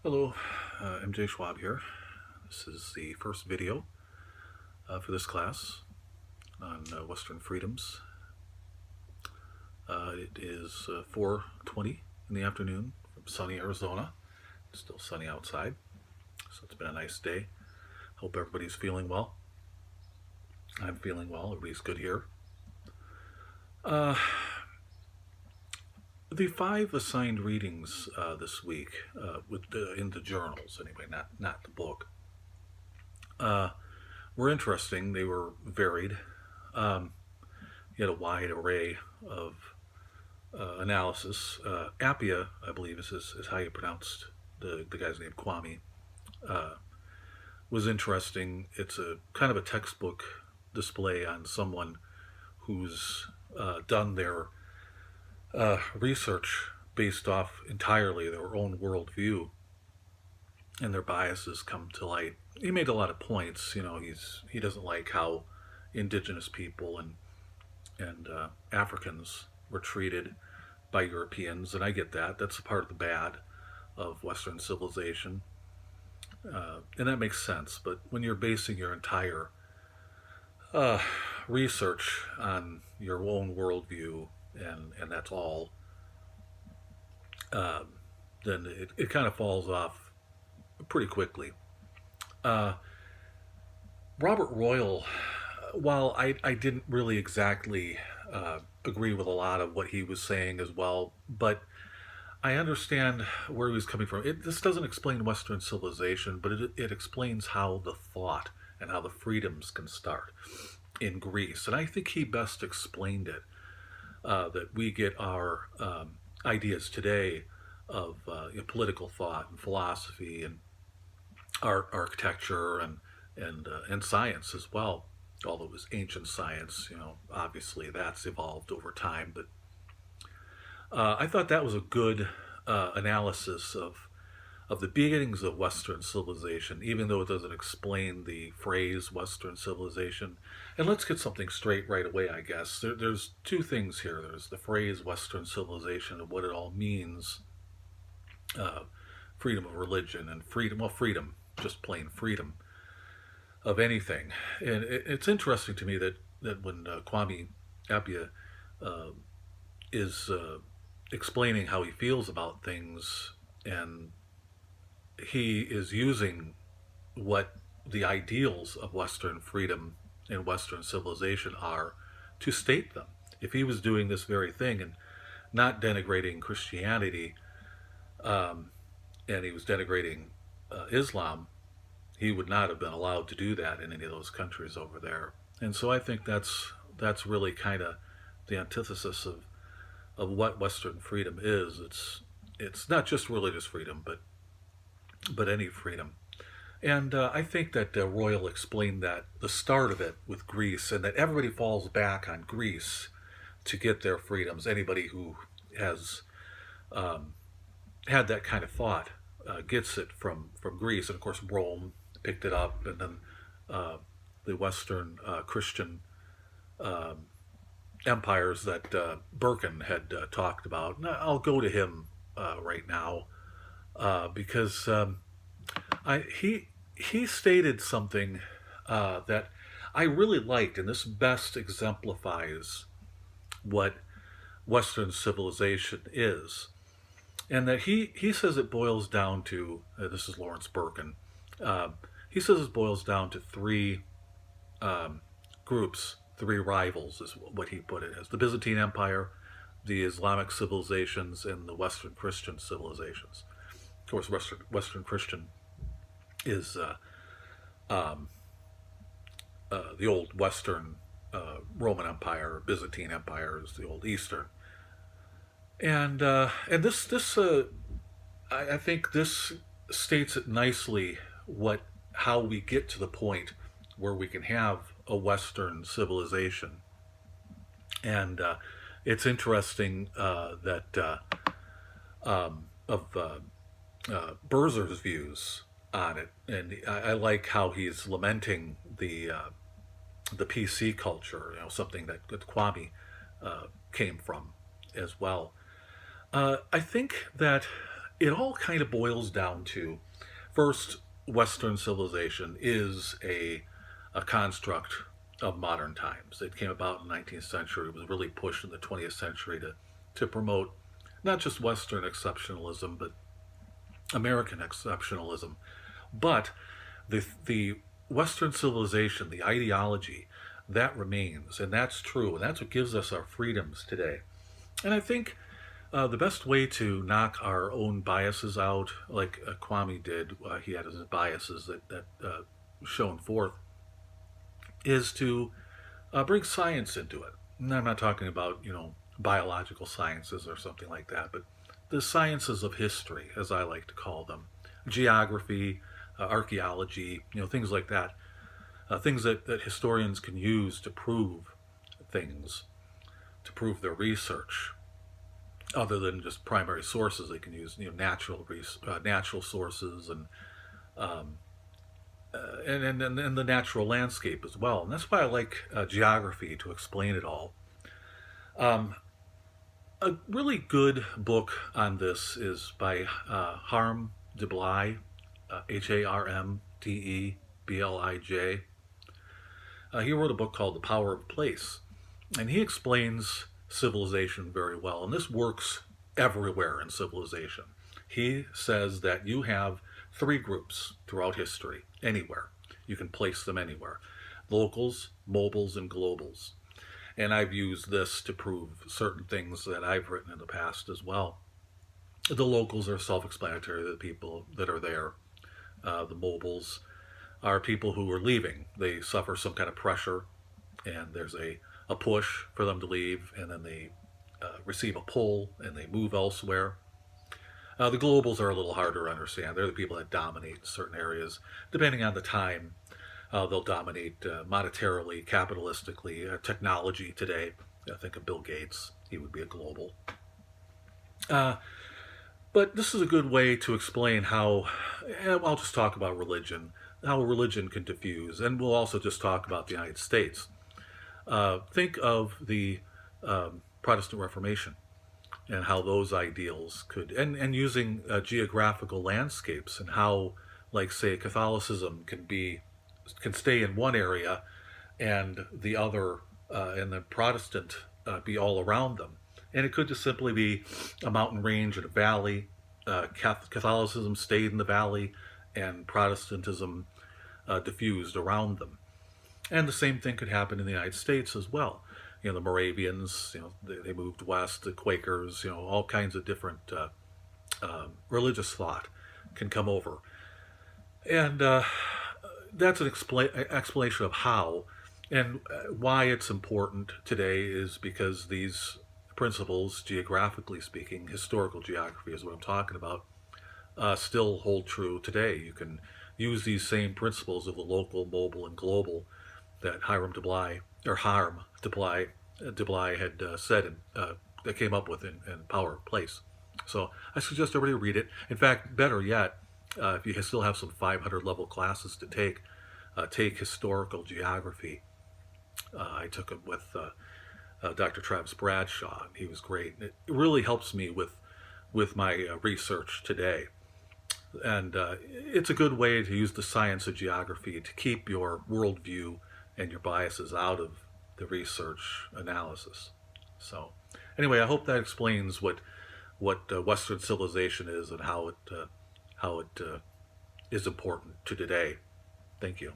Hello, MJ Schwab here. This is the first video for this class on Western freedoms. It is 4:20 in the afternoon from sunny Arizona. It's still sunny outside, so it's been a nice day. Hope everybody's feeling well. I'm feeling well. Everybody's good here. The 5 assigned readings this week, in the journals anyway, not the book, were interesting. They were varied. You had a wide array of analysis. Appia, I believe is how you pronounced the guy's name, Kwame, was interesting. It's a kind of a textbook display on someone who's done their research based off entirely their own worldview, and their biases come to light. He made a lot of points. He doesn't like how indigenous people and Africans were treated by Europeans, and I get that. That's a part of the bad of Western civilization, and that makes sense. But when you're basing your entire research on your own worldview, and that's all, then it kind of falls off pretty quickly. Robert Royal, while I didn't really exactly agree with a lot of what he was saying as well, but I understand where he was coming from. This doesn't explain Western civilization, but it explains how the thought and how the freedoms can start in Greece. And I think he best explained it, that we get our ideas today of political thought and philosophy and art, architecture, and science as well. Although it was ancient science, obviously that's evolved over time. But I thought that was a good analysis of the beginnings of Western civilization, even though it doesn't explain the phrase Western civilization. And let's get something straight right away, I guess. There's two things here. There's the phrase Western civilization and what it all means. Freedom of religion and freedom, just plain freedom of anything. And it's interesting to me that when Kwame Appiah is explaining how he feels about things, and he is using what the ideals of Western freedom and Western civilization are to state them. If he was doing this very thing and not denigrating Christianity, and he was denigrating Islam, he would not have been allowed to do that in any of those countries over there. And so I think that's really kind of the antithesis of what Western freedom is. It's not just religious freedom, but any freedom. And I think that Royal explained that the start of it with Greece, and that everybody falls back on Greece to get their freedoms. Anybody who has had that kind of thought gets it from Greece. And of course, Rome picked it up, and then the Western Christian empires that Birkin had talked about. And I'll go to him right now because he stated something that I really liked, and this best exemplifies what Western civilization is. And that he says it boils down to, this is Lawrence Birkin, he says it boils down to three groups, three rivals, is what he put it as: the Byzantine Empire, the Islamic civilizations, and the Western Christian civilizations. Of course, Western Christian is the old Western Roman Empire. Byzantine Empire is the old Eastern. And this I think this states it nicely how we get to the point where we can have a Western civilization. And it's interesting that of Berzer's views on it, and I like how he's lamenting the PC culture, something that Kwame came from as well. I think that it all kind of boils down to first, Western civilization is a construct of modern times. It came about in the 19th century. It was really pushed in the 20th century to promote not just Western exceptionalism, but American exceptionalism. But the Western civilization, the ideology, that remains, and that's true, and that's what gives us our freedoms today. And I think the best way to knock our own biases out, like Kwame did, he had his biases that shown forth, is to bring science into it. And I'm not talking about, biological sciences or something like that, but the sciences of history, as I like to call them, geography, archaeology, things like that, things that historians can use to prove things, to prove their research, other than just primary sources. They can use natural sources um, and the natural landscape as well. And that's why I like geography, to explain it all. Um, a really good book on this is by Harm Deblij, Harmdeblij. He wrote a book called The Power of Place, and he explains civilization very well. And this works everywhere in civilization. He says that you have three groups throughout history, anywhere. You can place them anywhere: locals, mobiles, and globals. And I've used this to prove certain things that I've written in the past as well. The locals are self explanatory, the people that are there. The mobiles are people who are leaving. They suffer some kind of pressure, and there's a push for them to leave, and then they receive a pull and they move elsewhere. The globals are a little harder to understand. They're the people that dominate certain areas. Depending on the time, they'll dominate monetarily, capitalistically, technology today. I think of Bill Gates. He would be a global. Uh, but this is a good way to explain how, I'll just talk about religion, how religion can diffuse, and we'll also just talk about the United States. Think of the Protestant Reformation and how those ideals could, and using geographical landscapes, and how, like, say, Catholicism can stay in one area, and the other, and the Protestant be all around them. And it could just simply be a mountain range and a valley. Catholicism stayed in the valley, and Protestantism diffused around them. And the same thing could happen in the United States as well. The Moravians, they moved west. The Quakers, all kinds of different religious thought can come over. And that's an explanation of how, and why it's important today is because these principles, geographically speaking, historical geography is what I'm talking about, still hold true today. You can use these same principles of the local, mobile, and global that Harm Deblij had said, that came up with in Power of Place. So I suggest everybody read it. In fact, better yet, if you still have some 500 level classes to take historical geography. I took it with Dr. Travis Bradshaw, and he was great. It really helps me with my research today. And it's a good way to use the science of geography to keep your worldview and your biases out of the research analysis. So, anyway, I hope that explains what Western civilization is and how it is important to today. Thank you.